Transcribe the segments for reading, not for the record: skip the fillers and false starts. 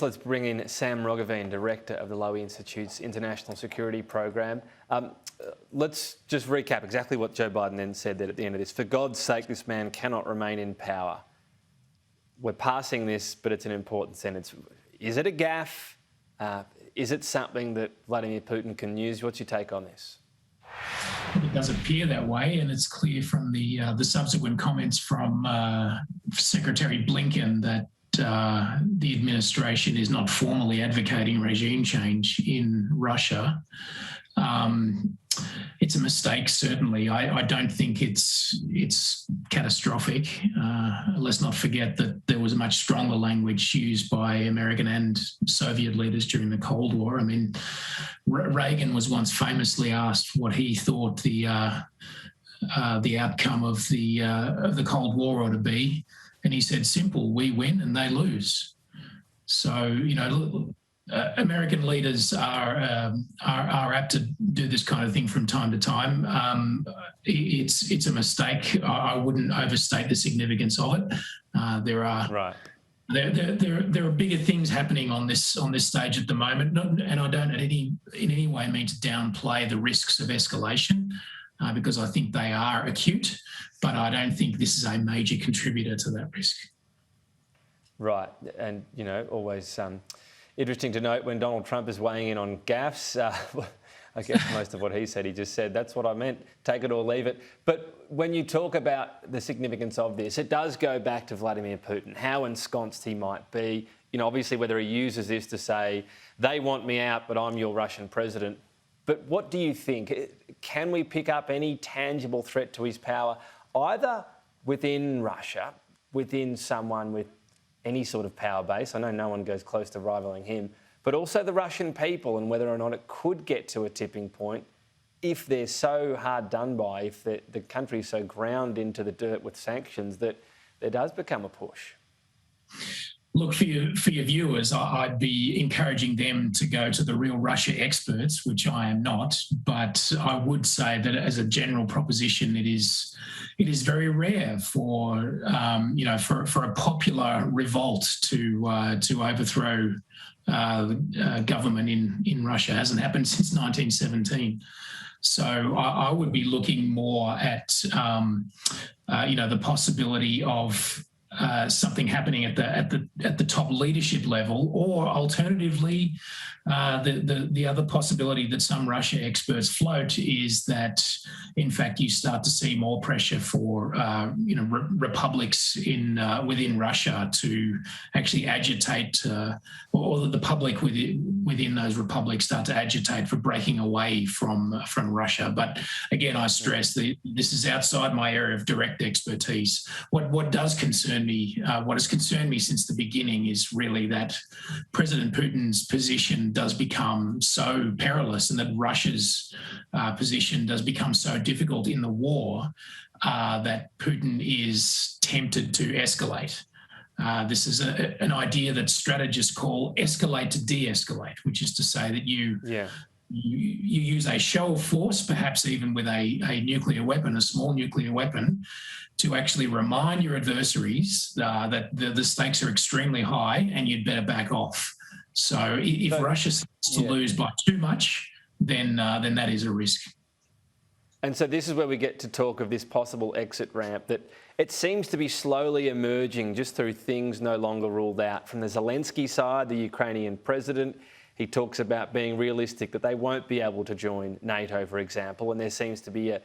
Let's bring in Sam Roggeveen, Director of the Lowy Institute's International Security Program. Let's just recap exactly what Joe Biden then said that at the end of this. For God's sake, this man cannot remain in power. We're passing this, but it's an important sentence. Is it a gaffe? Is it something that Vladimir Putin can use? What's your take on this? It does appear that way, and it's clear from the subsequent comments from Secretary Blinken that the administration is not formally advocating regime change in Russia. It's a mistake, certainly. I don't think it's catastrophic. Let's not forget that there was much stronger language used by American and Soviet leaders during the Cold War. I mean, Reagan was once famously asked what he thought the outcome of the Cold War ought to be, and he said, "Simple: we win and they lose." So, you know, American leaders are apt to do this kind of thing from time to time. It's a mistake. I wouldn't overstate the significance of it. There are bigger things happening on this stage at the moment, and I don't in any way mean to downplay the risks of escalation, because I think they are acute, but I don't think this is a major contributor to that risk. Right, and you know, always interesting to note when Donald Trump is weighing in on gaffes. I guess most of what he said, he just said, that's what I meant, take it or leave it. But when you talk about the significance of this, it does go back to Vladimir Putin, how ensconced he might be. You know, obviously whether he uses this to say, they want me out, but I'm your Russian president. But what do you think? Can we pick up any tangible threat to his power, either within Russia, within someone with any sort of power base? I know no one goes close to rivaling him, but also the Russian people, and whether or not it could get to a tipping point if they're so hard done by, if the country is so ground into the dirt with sanctions that there does become a push. Look, for your viewers, I'd be encouraging them to go to the real Russia experts, which I am not. But I would say that as a general proposition, it is very rare for for a popular revolt to overthrow government in Russia. It hasn't happened since 1917. So I would be looking more at the possibility of something happening at the top leadership level, or alternatively, the other possibility that some Russia experts float is that, in fact, you start to see more pressure for republics within Russia to actually agitate, or the public within those republics start to agitate for breaking away from Russia. But again, I stress that this is outside my area of direct expertise. What does concern me, what has concerned me since the beginning, is really that President Putin's position does become so perilous, and that Russia's position does become so difficult in the war that Putin is tempted to escalate. This is an idea that strategists call escalate to de-escalate, which is to say that you use a show of force, perhaps even with a nuclear weapon, a small nuclear weapon, to actually remind your adversaries that the stakes are extremely high and you'd better back off. So if Russia starts to lose by too much, then that is a risk. And so this is where we get to talk of this possible exit ramp, that it seems to be slowly emerging just through things no longer ruled out. From the Zelensky side, the Ukrainian president, he talks about being realistic, that they won't be able to join NATO, for example, and there seems to be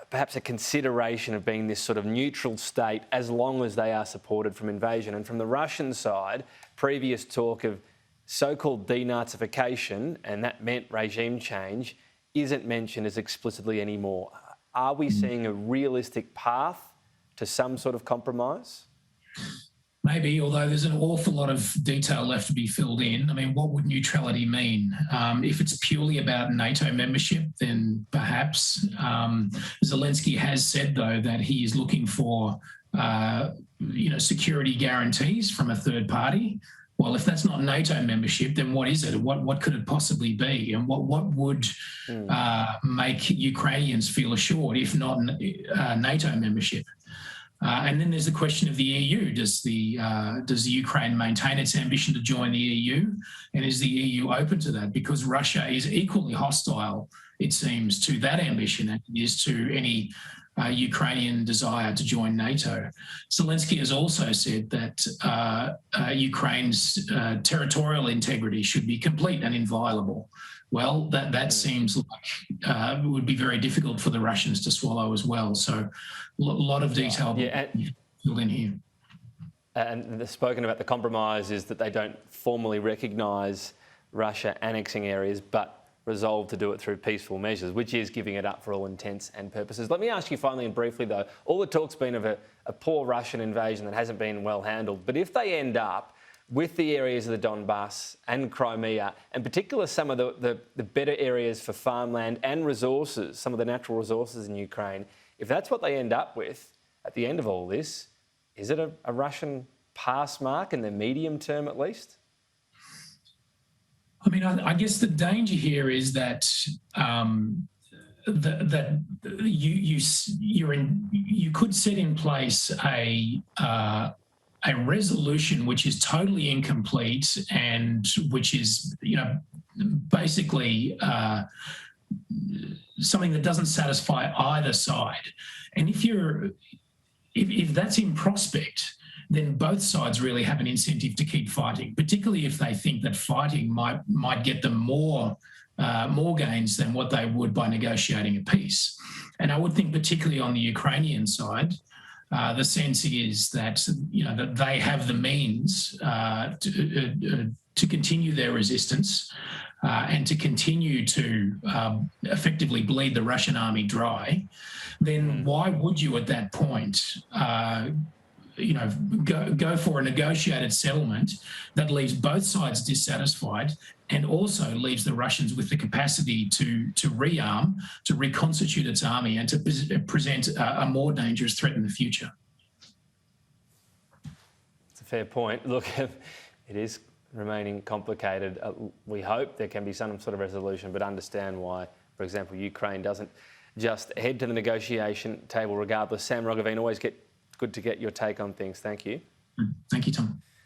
perhaps a consideration of being this sort of neutral state as long as they are supported from invasion. And from the Russian side, previous talk of so-called denazification, and that meant regime change, isn't mentioned as explicitly anymore. Are we seeing a realistic path to some sort of compromise? Maybe, although there's an awful lot of detail left to be filled in. I mean, what would neutrality mean? If it's purely about NATO membership, then perhaps. Zelensky has said, though, that he is looking for security guarantees from a third party. Well, if that's not NATO membership, then what is it? What could it possibly be? And what would make Ukrainians feel assured, if not NATO membership? And then there's the question of the EU. Does the Ukraine maintain its ambition to join the EU? And is the EU open to that? Because Russia is equally hostile, it seems, to that ambition as it is to any Ukrainian desire to join NATO. Zelensky has also said that Ukraine's territorial integrity should be complete and inviolable. Well, that seems like it would be very difficult for the Russians to swallow as well. So a lot of detail filled in here. And they've spoken about the compromise is that they don't formally recognise Russia annexing areas, but resolved to do it through peaceful measures, which is giving it up for all intents and purposes. Let me ask you finally and briefly, though, all the talk's been of a poor Russian invasion that hasn't been well handled, but if they end up with the areas of the Donbass and Crimea, and particularly some of the better areas for farmland and resources, some of the natural resources in Ukraine, if that's what they end up with at the end of all this, is it a Russian pass mark in the medium term at least? I mean, I guess the danger here is that you could set in place a resolution which is totally incomplete and which is, basically something that doesn't satisfy either side. And if that's in prospect, then both sides really have an incentive to keep fighting, particularly if they think that fighting might get them more gains than what they would by negotiating a peace. And I would think particularly on the Ukrainian side, the sense is that that they have the means to continue their resistance and to continue to effectively bleed the Russian army dry. Then why would you at that point go for a negotiated settlement that leaves both sides dissatisfied and also leaves the Russians with the capacity to rearm, to reconstitute its army and to present a more dangerous threat in the future? It's a fair point. Look, it is remaining complicated. We hope there can be some sort of resolution, but understand why, for example, Ukraine doesn't just head to the negotiation table regardless. Sam Roggeveen, always good to get your take on things. Thank you. Thank you, Tom.